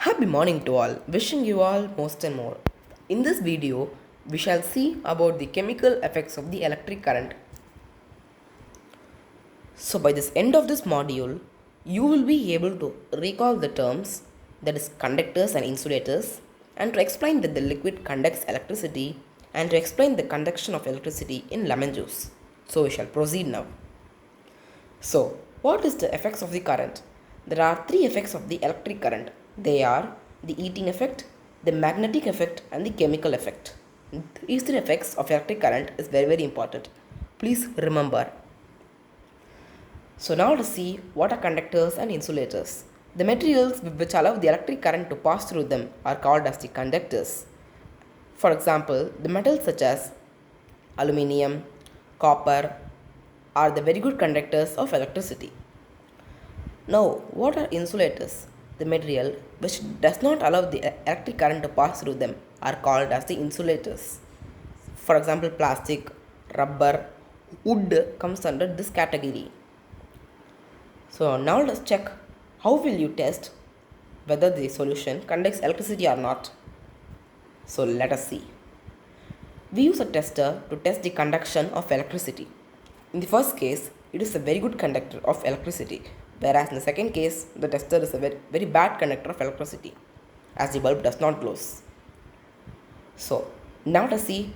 Happy morning to all, wishing you all most and more. In this video, we shall see about the chemical effects of the electric current. So by this end of this module, you will be able to recall the terms, that is conductors and insulators, and to explain that the liquid conducts electricity and to explain the conduction of electricity in lemon juice. So we shall proceed now. So, what is the effects of the current? There are three effects of the electric current. They are the heating effect, the magnetic effect, and the chemical effect. These three effects of electric current is very important. Please remember. So now let's see what are conductors and insulators. The materials which allow the electric current to pass through them are called as the conductors. For example, the metals such as aluminium, copper are the very good conductors of electricity. Now, what are insulators? The material which does not allow the electric current to pass through them are called as the insulators. For example, plastic, rubber, wood comes under this category. So now let's check how will you test whether the solution conducts electricity or not. So let us see. We use a tester to test the conduction of electricity. In the first case, it is a very good conductor of electricity, whereas in the second case, the tester is a very bad conductor of electricity, as the bulb does not glow. So now let us see,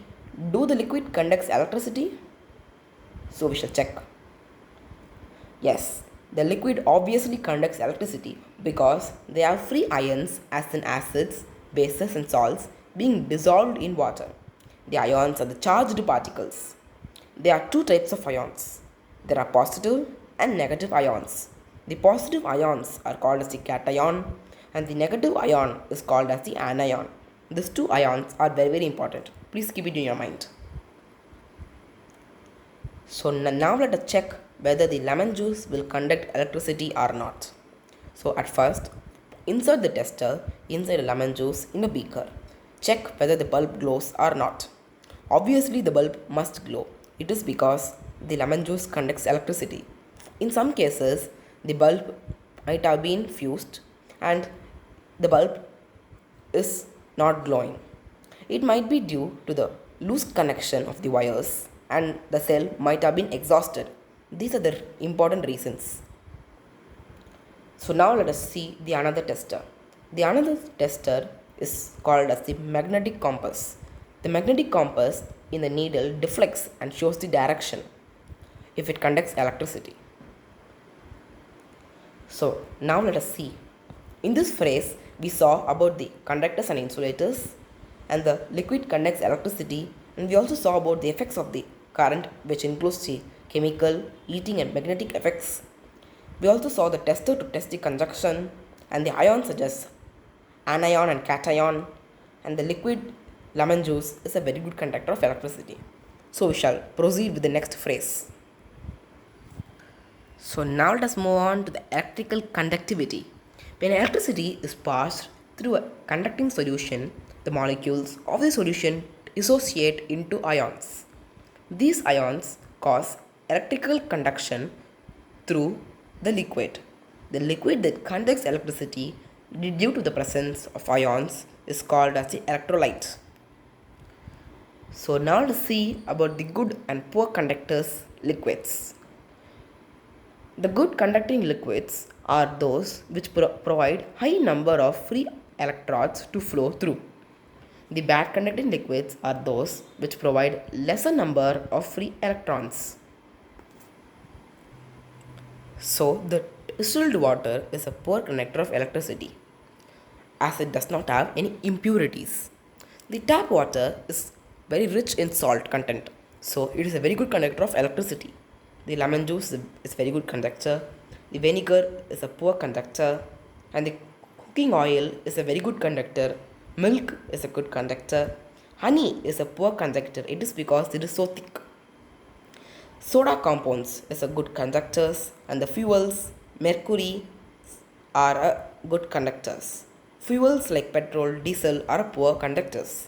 do the liquid conducts electricity? So we shall check. Yes, the liquid obviously conducts electricity because they have free ions as in acids, bases and salts being dissolved in water. The ions are the charged particles. There are two types of ions. There are positive and negative ions. The positive ions are called as the cation and the negative ion is called as the anion. These two ions are very important. Please keep it in your mind. So now let us check whether the lemon juice will conduct electricity or not. So at first, insert the tester inside a lemon juice in a beaker. Check whether the bulb glows or not. Obviously the bulb must glow. It is because the lemon juice conducts electricity. In some cases, the bulb might have been fused and the bulb is not glowing. It might be due to the loose connection of the wires and the cell might have been exhausted. These are the important reasons. So now let us see the another tester. The another tester is called as the magnetic compass. The magnetic compass in the needle deflects and shows the direction if it conducts electricity. So now let us see. In this phrase, we saw about the conductors and insulators and the liquid conducts electricity, and we also saw about the effects of the current, which includes the chemical, heating and magnetic effects. We also saw the tester to test the conduction and the ions such as anion and cation, and the liquid lemon juice is a very good conductor of electricity. So we shall proceed with the next phrase. So now let us move on to the electrical conductivity. When electricity is passed through a conducting solution, the molecules of the solution dissociate into ions. These ions cause electrical conduction through the liquid. The liquid that conducts electricity due to the presence of ions is called as the electrolyte. So now let's see about the good and poor conductors liquids. The good conducting liquids are those which provide high number of free electrons to flow through. The bad conducting liquids are those which provide lesser number of free electrons. So the distilled water is a poor conductor of electricity as it does not have any impurities. The tap water is very rich in salt content, so it is a very good conductor of electricity. The lemon juice is very good conductor, the vinegar is a poor conductor, and the cooking oil is a very good conductor. Milk is a good conductor. Honey is a poor conductor. It is because it is so thick. Soda compounds is a good conductors, and the fuels, mercury, are good conductors. Fuels like petrol, diesel are poor conductors.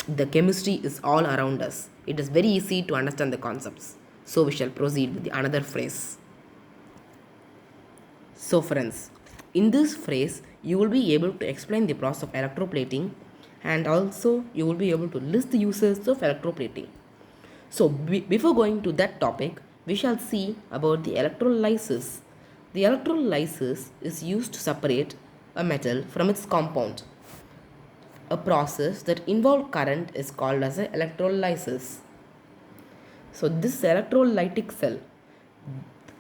The chemistry is all around us. It is very easy to understand the concepts. So we shall proceed with the another phrase. So friends, In this phrase, you will be able to explain the process of electroplating, and also you will be able to list the uses of electroplating. So before going to that topic, we shall see about the electrolysis. The electrolysis is used to separate a metal from its compound. A process that involves current is called as electrolysis. So this electrolytic cell,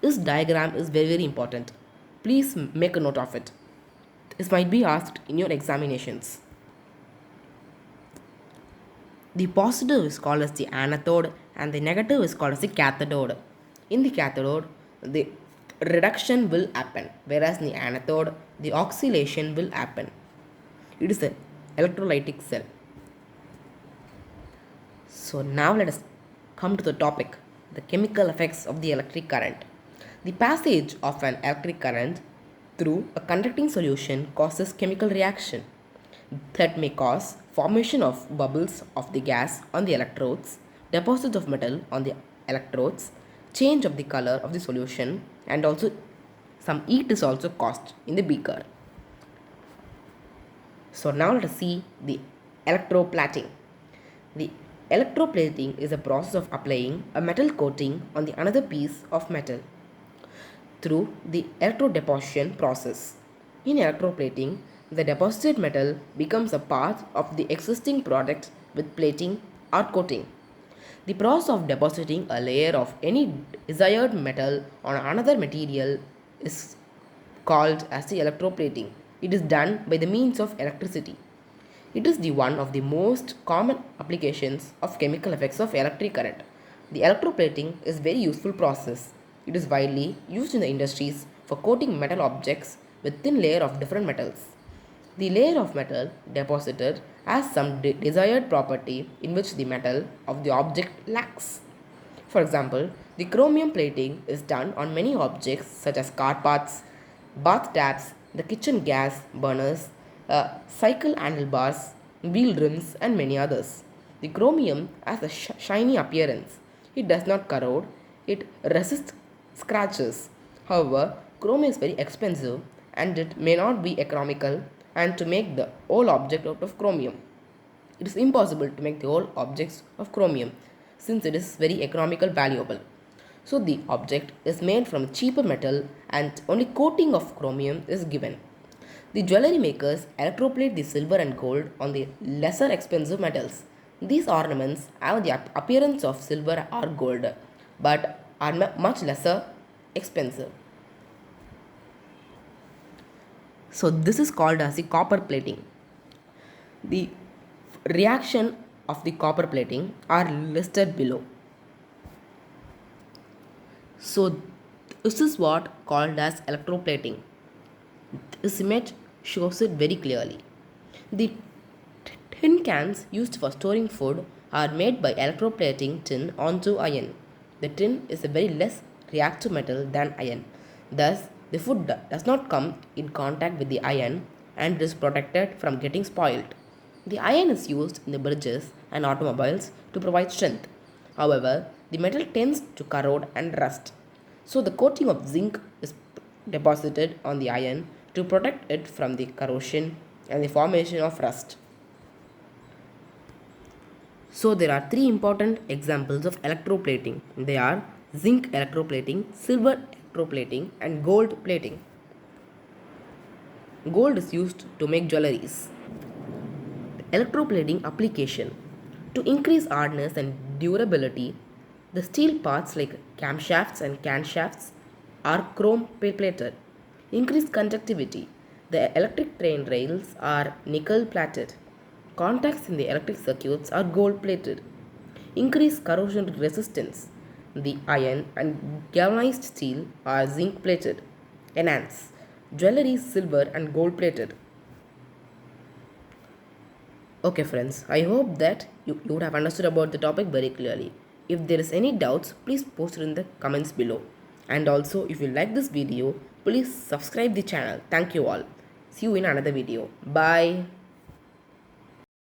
this diagram is very important. Please make a note of it. This might be asked in your examinations. The positive is called as the anode and the negative is called as the cathode. In the cathode, the reduction will happen, whereas in the anode, the oxidation will happen. It is an electrolytic cell. So now let us come to the topic, the chemical effects of the electric current. The passage of an electric current through a conducting solution causes chemical reaction that may cause formation of bubbles of the gas on the electrodes, deposits of metal on the electrodes, change of the color of the solution, and also some heat is also caused in the beaker. So now let us see the electroplating. The electroplating is a process of applying a metal coating on the another piece of metal through the electrodeposition process. In electroplating, the deposited metal becomes a part of the existing product with plating or coating. The process of depositing a layer of any desired metal on another material is called as the electroplating. It is done by the means of electricity. It is the one of the most common applications of chemical effects of electric current. The electroplating is a very useful process. It is widely used in the industries for coating metal objects with thin layer of different metals. The layer of metal deposited has some desired property in which the metal of the object lacks. For example, the chromium plating is done on many objects such as car parts, bath taps, the kitchen gas burners, cycle handlebars, wheel rims, and many others. The chromium has a shiny appearance. It does not corrode. It resists scratches. However, chromium is very expensive and it may not be economical, and to make the whole object out of chromium, it is impossible to make the whole objects of chromium since it is very economical valuable. So the object is made from cheaper metal and only coating of chromium is given. The jewelry makers electroplate the silver and gold on the lesser expensive metals. These ornaments have the appearance of silver or gold but are much lesser expensive. So this is called as the copper plating. The reaction of the copper plating are listed below. So this is what called as electroplating. This image shows it very clearly. The tin cans used for storing food are made by electroplating tin onto iron. The tin is a very less reactive metal than iron. Thus, the food does not come in contact with the iron and it is protected from getting spoiled. The iron is used in the bridges and automobiles to provide strength. However, the metal tends to corrode and rust. So the coating of zinc is deposited on the iron to protect it from the corrosion and the formation of rust. So there are three important examples of electroplating. They are zinc electroplating, silver electroplating, and gold plating. Gold is used to make jewelries. Electroplating application. To increase hardness and durability, the steel parts like camshafts and camshafts are chrome plated. Increased conductivity. The electric train rails are nickel plated. Contacts in the electric circuits are gold plated. Increased corrosion resistance. The iron and galvanized steel are zinc plated. Enhance. Jewelry is silver and gold plated. Okay friends, I hope that you would have understood about the topic very clearly. If there is any doubts, please post it in the comments below. And also, if you like this video, please subscribe the channel. Thank you all. See you in another video. Bye.